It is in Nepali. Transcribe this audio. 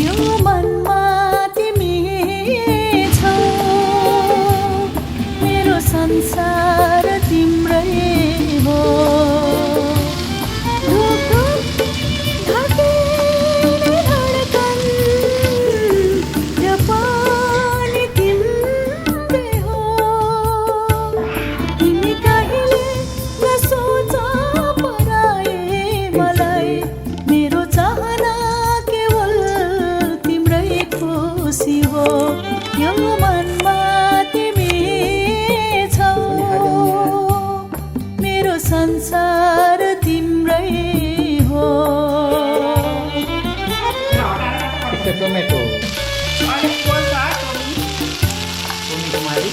यो मनमा तिमी छौ, मेरो संसार तिम्रै हो। ढुकढुक धड्किने धड्कन यो पनि तिम्रै हो। तिमी कहिले नसोच पराए मलाई, मेरो चाहना केवल तिम्रै खुसी हो। यो मनमा तिमी छौ, मेरो संसार तिम्रै हो। Este tomato. Tommy Kumari.